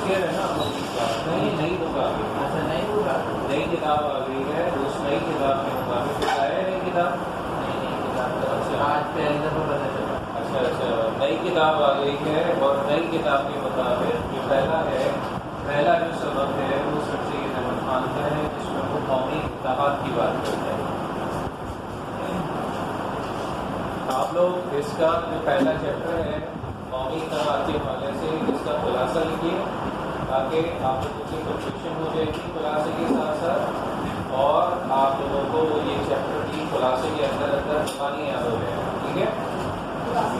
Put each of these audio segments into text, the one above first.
Year ہے نا نہیں نہیں ہوگا. اچھا نہیں ہوگا. نئی کتاب آ گئی ہے اس نئی کتاب کے مطابق ہے نئی کتاب. نئی کتاب آج پہلے دفعہ پتہ چلا. اچھا نئی کتاب آ گئی ہے اور نئی کتاب کے مطابق جو پہلا جو سبق ہے وہ سر سید احمد خان کا ہے جس میں وہ قومی اتحاد کی بات کرتے ہیں. آپ لوگ اس کا جو پہلا چیپٹر ہے قومی اتحاد کے حوالے سے اس کا خلاصہ لکھیے تاکہ آپ لوگوں کی کنفیوژن ہو جائے گی خلاصے کے ساتھ ساتھ اور آپ لوگوں کو یہ چیپٹر کی خلاصے کے اندر زبانی یاد ہو جائے گا. ٹھیک ہے.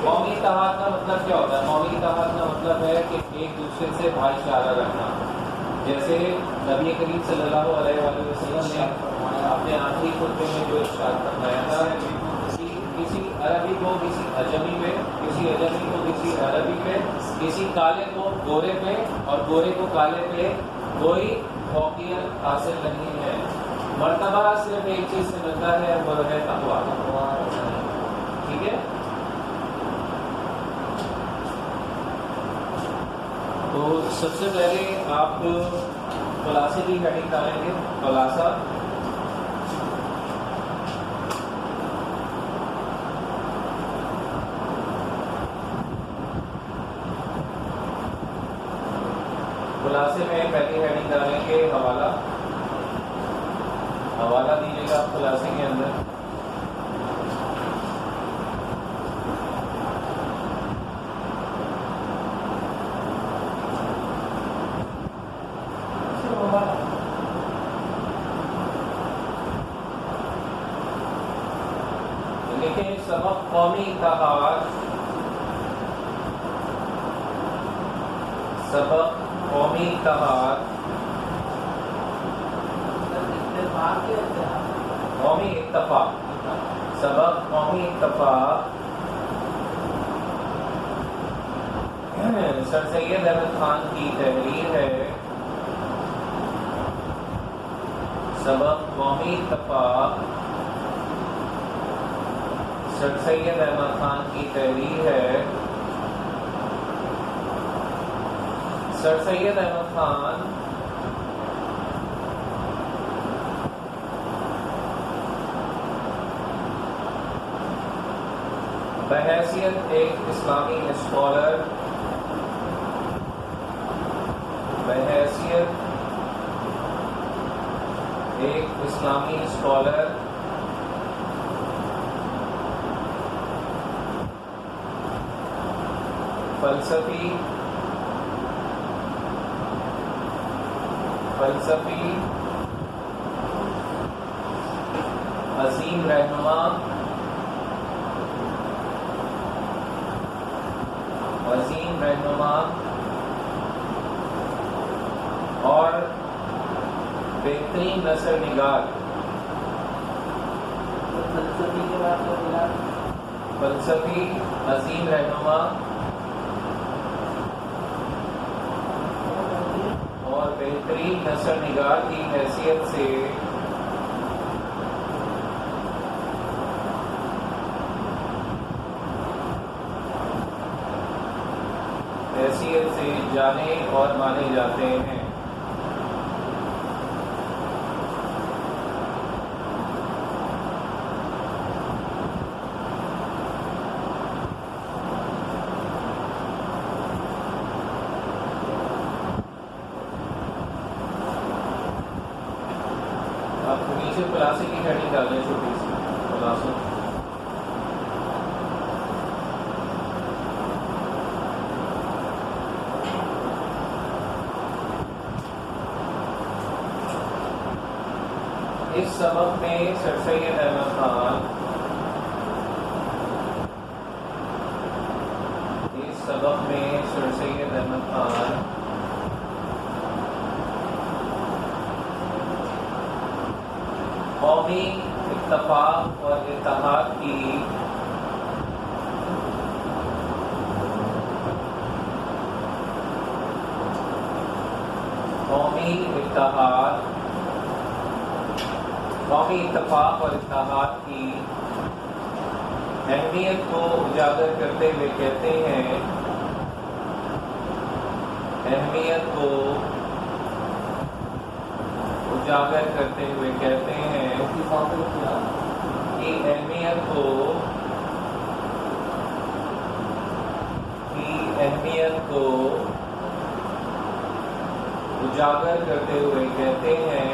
قومی اتحاد کا مطلب کیا ہوتا ہے؟ قومی اتحاد کا مطلب ہے کہ ایک دوسرے سے بھائی چارہ رکھنا. جیسے نبی کریم صلی اللہ علیہ وسلم نے اپنے آخری خطبے میں جو ارشاد فرمایا تھا کسی عربی کو کسی اجمی پہ, کسی اجمی کو کسی عربی پہ, کسی کالے کو گورے پہ اور گورے کو کالے پہ کوئی فوقیت حاصل نہیں ہے. مرتبہ صرف ایک چیز سے ملتا ہے وہ ہے تقویٰ. ٹھیک ہے. تو سب سے پہلے آپ خلاصے کی ہیڈنگ ڈالیں گے. خلاصہ خلاصے میں پہلی ہیڈنگ ڈالیں گے حوالہ. حوالہ دیجیے گا آپ خلاصے کے اندر. لیکن سبق قومی اتحاد, سبق قومی اتحاد, قومی اتفاق, سبق قومی اتفاق سر سید احمد خان کی تحریر ہے. سبق قومی اتفاق سر سید احمد خان کی تحریر ہے. سر سید احمد خان بحیثیت ایک اسلامی اسکالر, بحیثیت ایک اسلامی اسکالر فلسفی عظیم رہنما, عظیم رہنما اور بہترین نثر نگار. فلسفی کے بعد فلسفی عظیم رہنما اور بہترین نثر نگار کی حیثیت سے جانے اور مانے جاتے ہیں. آپ نیچے خلاصے کی ہیڈنگ ڈال دیں, چھوٹی سی خلاصہ. اس سبق میں سر سید احمد خان قومی اتفاق اور اتحاد کی قومی اتفاق اور اتحاد کی اہمیت کو اجاگر کرتے ہوئے کہتے ہیں اہمیت کو اجاگر کرتے ہوئے کہتے ہیں کہ اہمیت کو اجاگر کرتے ہوئے کہتے ہیں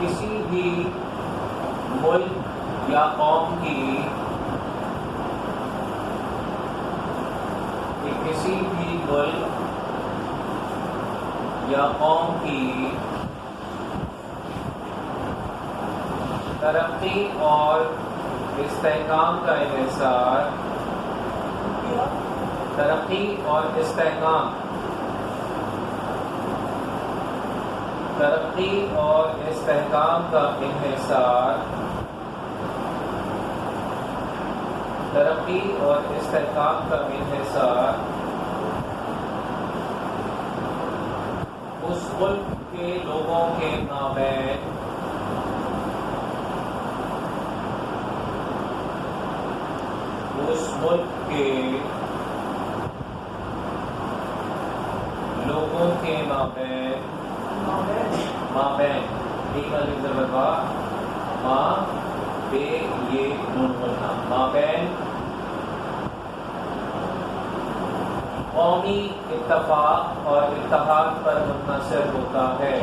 کسی بھی ملک یا قوم کی ترقی اور استحکام کا انحصار اس ملک کے لوگوں کے مابین مابین قومی اتفاق اور اتحاد پر منحصر ہوتا ہے.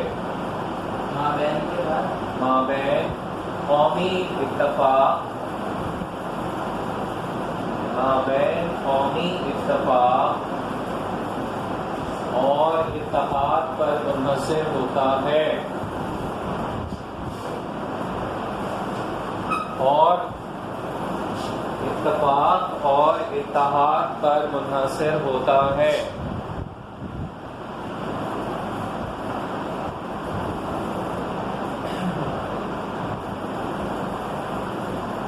مابین قومی اتفاق اور اتحاد پر منحصر ہوتا ہے. اور اتفاق اور اتحاد پر منحصر ہوتا ہے.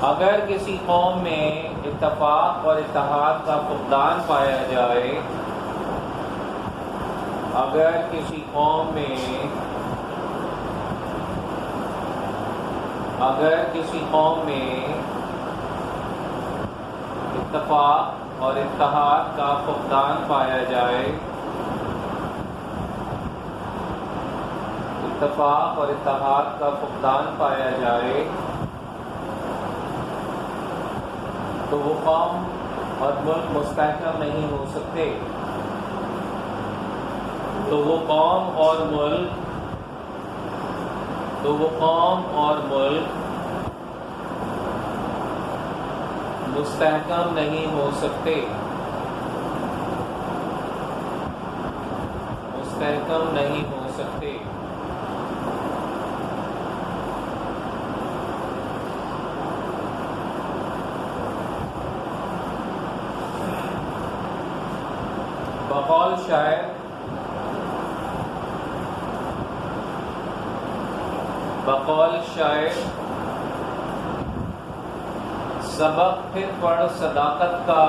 اگر کسی قوم میں اتفاق اور اتحاد کا فقدان پایا جائے، اگر کسی قوم میں اتفاق اور اتحاد کا فقدان پایا جائے، تو وہ قوم اور ملک مستحکم نہیں ہو سکتے. تو وہ قوم اور ملک مستحکم نہیں ہو سکتے. بقول شاعر سبق پھر پڑھ صداقت کا،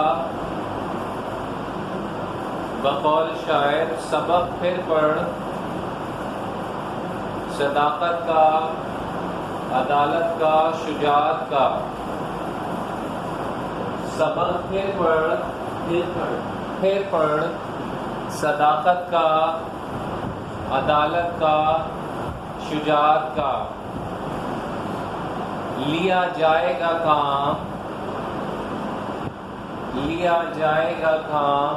بقول شاعر سبق پھر پڑھ صداقت کا، عدالت کا، شجاعت کا. سبق پھر پڑھ صداقت کا، عدالت کا، شجاعت کا. لیا جائے گا کام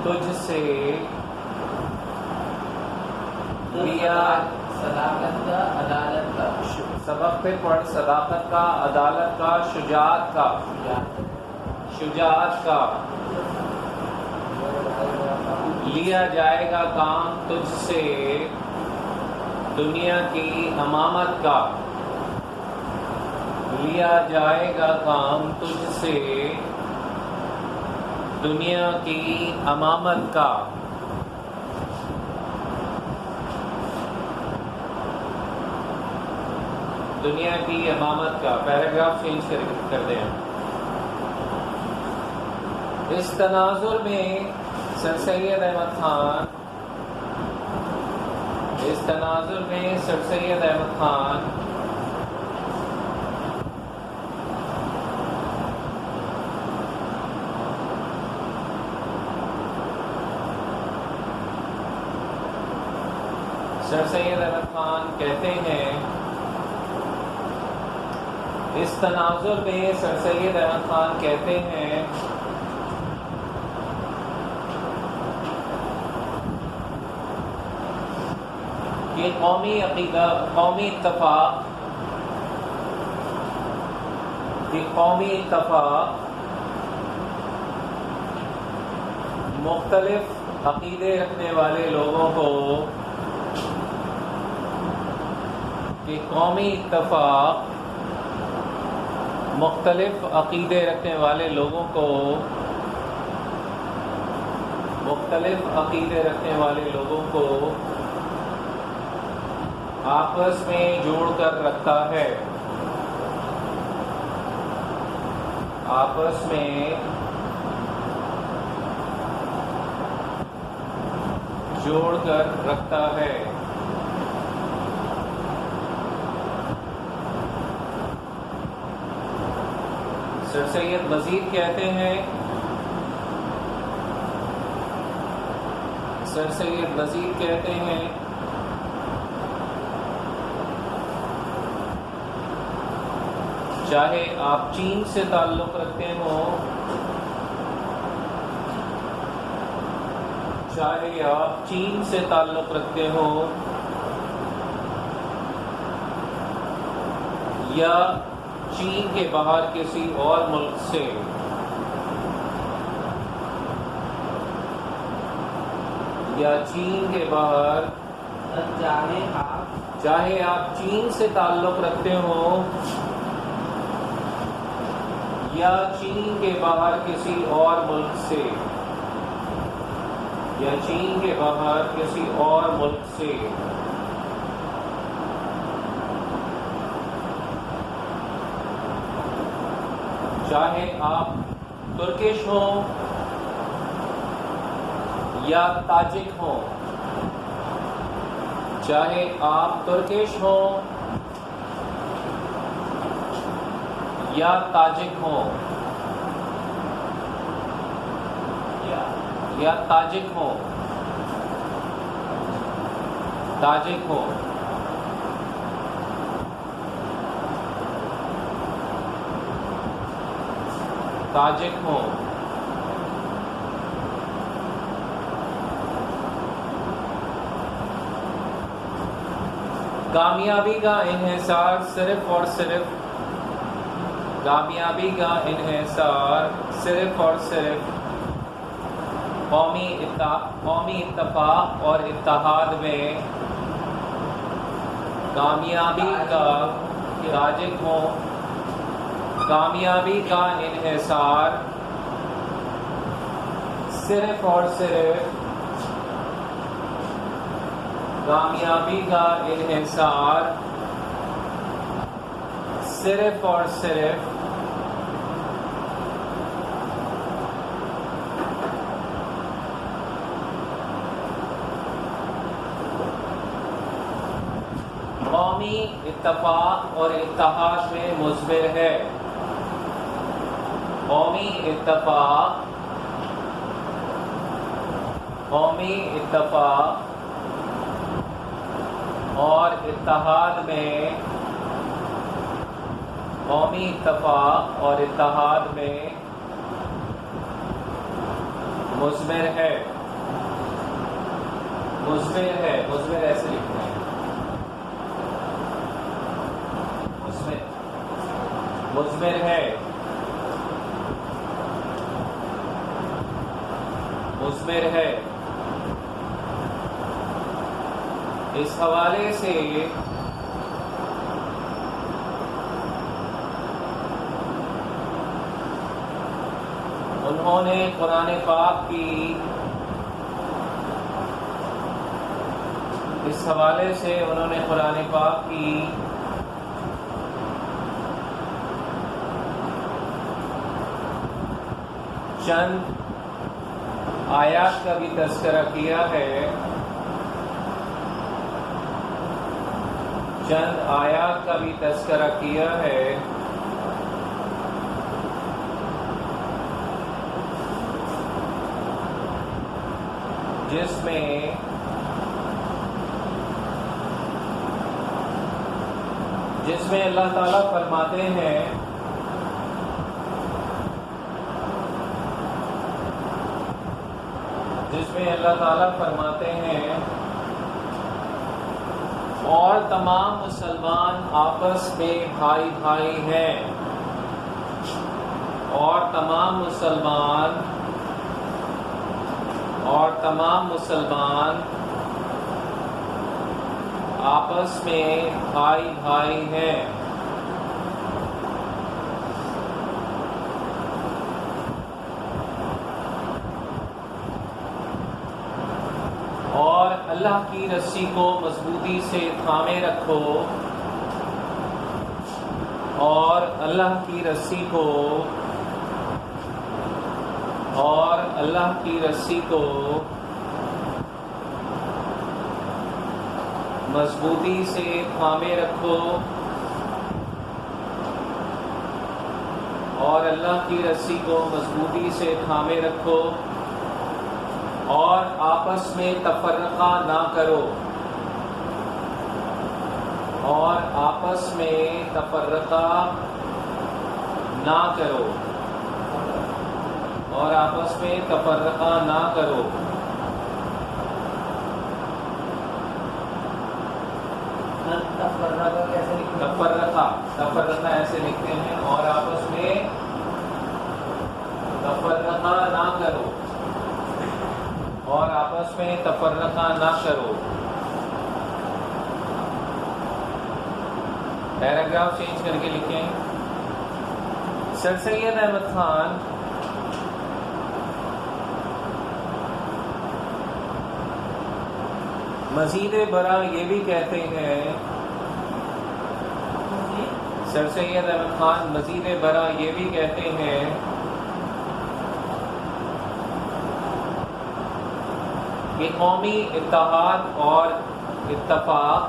تجھ سے، صداقت کا، عدالت کا. سبق پھر پڑھ صداقت کا، عدالت کا، شجاعت کا. لیا جائے گا کام تجھ سے دنیا کی امامت کا. لیا جائے گا کام تجھ سے دنیا کی امامت کا. دنیا کی امامت کا. پیراگراف چینج کر دیں. اس تناظر میں سر سید احمد خان سر سید احمد خان کہتے ہیں اس تناظر میں سر سید احمد خان کہتے ہیں کہ قومی عقیدہ، قومی اتفاق مختلف عقیدے رکھنے والے لوگوں کو مختلف عقیدے رکھنے والے لوگوں کو آپس میں جوڑ کر رکھتا ہے، سر سید مزید کہتے ہیں چاہے آپ چین سے تعلق رکھتے ہوں، یا چین کے باہر کسی اور ملک سے، چاہے آپ چین سے تعلق رکھتے ہوں یا چین کے باہر کسی اور ملک سے، چاہے آپ ترکش ہوں یا تاجک ہوں، کامیابی کا انحصار صرف اور صرف قومی اتفاق اور اتحاد میں کامیابی کا انحصار صرف اور صرف قومی اتفاق اور اتحاد میں مثمر ہے، قومی اتفاق اور اتحاد میں مثمر ہے، مثمر ایسے لکھنا ہے، مثمر ہے۔ اس حوالے سے انہوں نے قرآن پاک کی چند آیات کا بھی تذکرہ کیا ہے، جس میں جس میں اللہ تعالیٰ فرماتے ہیں اور تمام مسلمان آپس میں بھائی بھائی ہیں، اور تمام مسلمان آپس میں بھائی بھائی ہیں۔ اور اللہ کی رسی کو مضبوطی سے تھامے رکھو، اور اللہ کی رسی کو مضبوطی سے تھامے رکھو، اور اللہ کی رسی کو مضبوطی سے تھامے رکھو، اور آپس میں تفرقہ نہ کرو، اور آپس میں تفرقہ نہ کرو، اور آپس میں تفرقہ نہ کرو۔ تفرقہ ایسے لکھتے ہیں، اور آپس میں تفرقہ نہ کرو، اور آپس میں تفرقہ نہ کرو۔ پیراگراف چینج کر کے لکھیں۔ سر سید احمد خان مزید برآں یہ بھی کہتے ہیں، سر سید احمد خان مزید برآں یہ بھی کہتے ہیں کہ قومی اتحاد اور اتفاق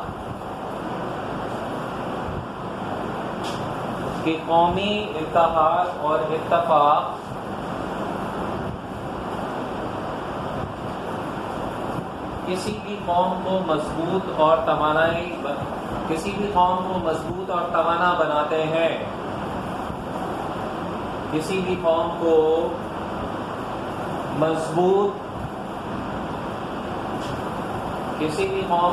کسی بھی قوم کو مضبوط اور توانا بناتے ہیں، کسی بھی قوم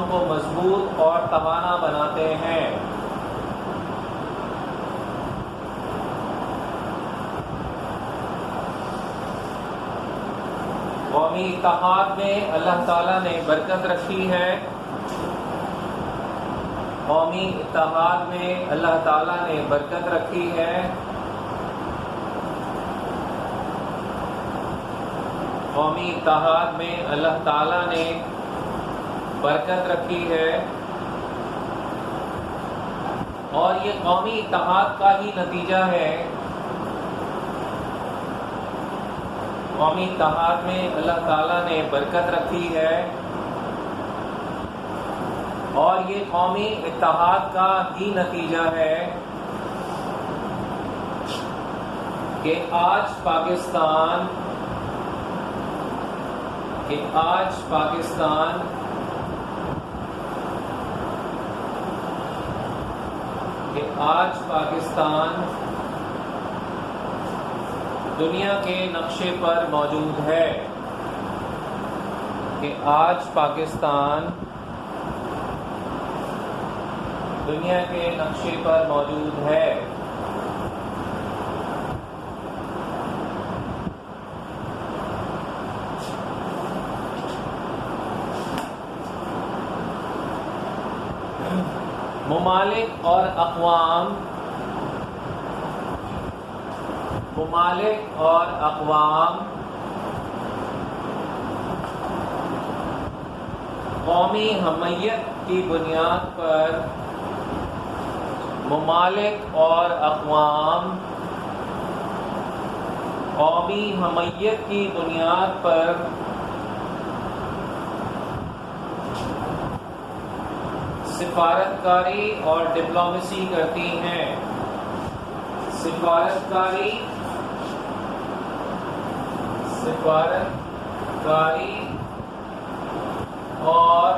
کو مضبوط اور توانا بناتے ہیں۔ قومی اتحاد میں اللہ تعالیٰ نے برکت رکھی ہے، قومی اتحاد میں اللہ تعالیٰ نے برکت رکھی ہے، قومی اتحاد میں اللہ تعالیٰ نے برکت رکھی ہے، اور یہ قومی اتحاد کا ہی نتیجہ ہے۔ قومی اتحاد میں اللہ تعالیٰ نے برکت رکھی ہے، اور یہ قومی اتحاد کا ہی نتیجہ ہے کہ آج پاکستان دنیا کے نقشے پر موجود ہے، کہ آج پاکستان دنیا کے نقشے پر موجود ہے۔ ممالک اور اقوام قومی حمیت کی بنیاد پر سفارتکاری اور ڈپلومیسی کرتی ہیں۔ سفارتکاری اور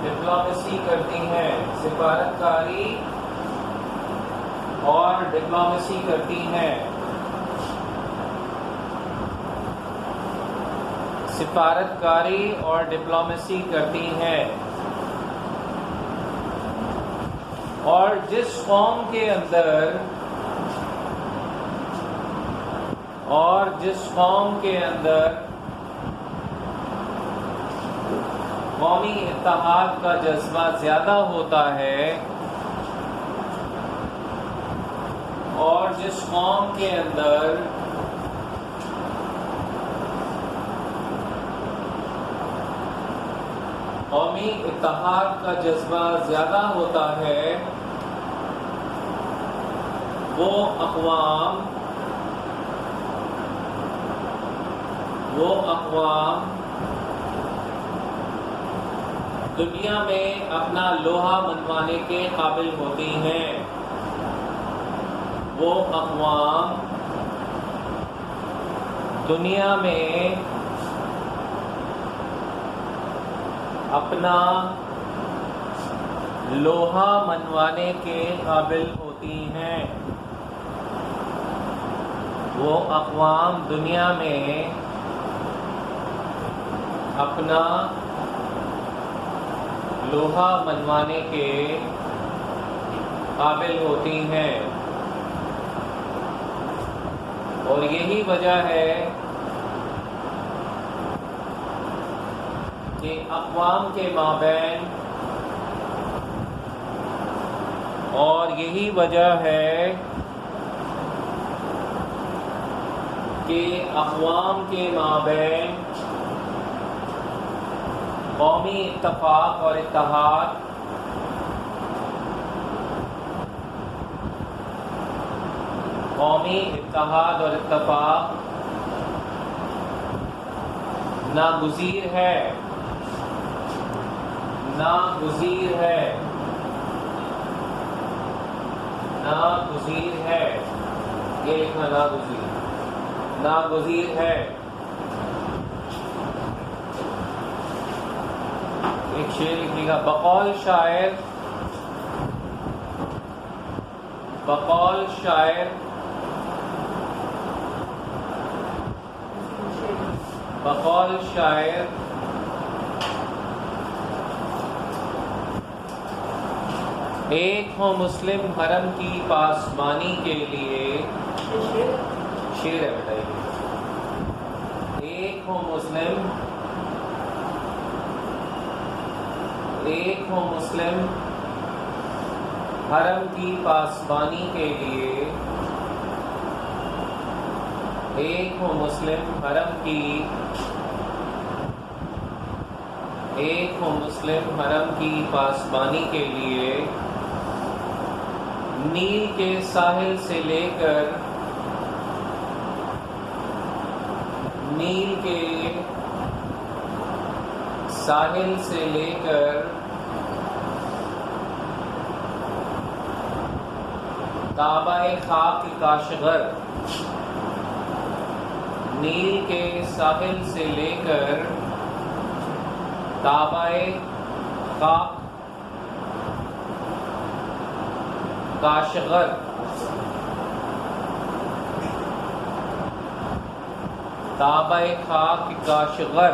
ڈپلومیسی کرتی ہیں، سفارتکاری اور ڈپلومیسی کرتی ہیں، سفارتکاری اور ڈپلومیسی کرتی ہیں۔ اور جس قوم کے اندر قومی اتحاد کا جذبہ زیادہ ہوتا ہے، اور جس قوم کے اندر قومی اتحاد کا جذبہ زیادہ ہوتا ہے، وہ اقوام دنیا میں اپنا لوہا منوانے کے قابل ہوتی ہیں، وہ اقوام دنیا میں اپنا لوہا منوانے کے قابل ہوتی ہیں، وہ اقوام دنیا میں اپنا لوہا منوانے کے قابل ہوتی ہیں۔ اور یہی وجہ ہے کہ اقوام کے مابین، اور یہی وجہ ہے کہ اقوام کے مابین قومی اتفاق اور اتحاد ناگزیر ہے، یہ لکھنا ناگزیر ہے۔ ایک شعر لکھیے گا، بقول شاعر ایک ہو مسلم حرم کی پاسبانی کے لیے، شعر ہے بیٹا یہ، ایک ہو مسلم حرم کی پاسبانی کے لیے، ایک ہو مسلم حرم کی پاسبانی کے لیے، نیل کے ساحل سے لے کر تابہ خاک کاشغر، نیل کے ساحل سے لے کر تابہ خاک کاشغر، تابہ خاک کاشغر،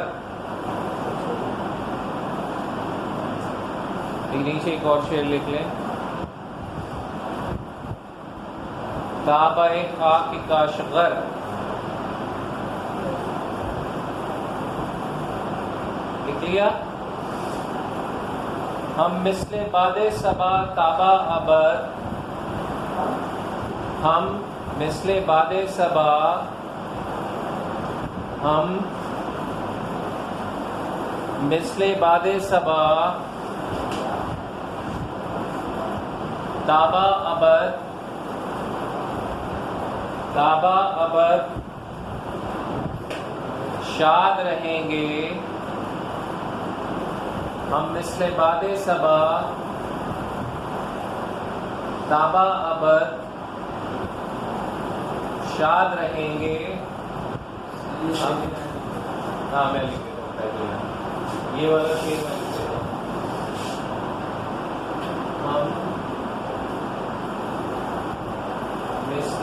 نیچے ایک اور شعر لکھ لیں، تابہ خاک کاشغر، لکھ لیا؟ ہم مثل باد صبا تابہ ابد، ہم مثل باد صبا، ہم مثل باد صبا تابہ ابد شاد رہیں گے، ہم مثل باد صبا تابہ ابد شاد رہیں گے۔ ہاں میں لکھ دیتا ہوں، یہ والا شعر میں لکھ دیتا ہوں۔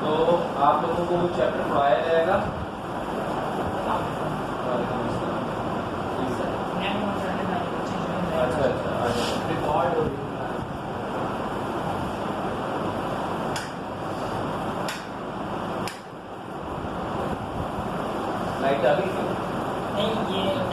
تو آپ لوگوں کو وہ چیپٹر پڑھایا جائے گا. وعلیکم السلام. اچھا ریکارڈ ہو رہی ہے. لائٹ آ گئی. نہیں یہ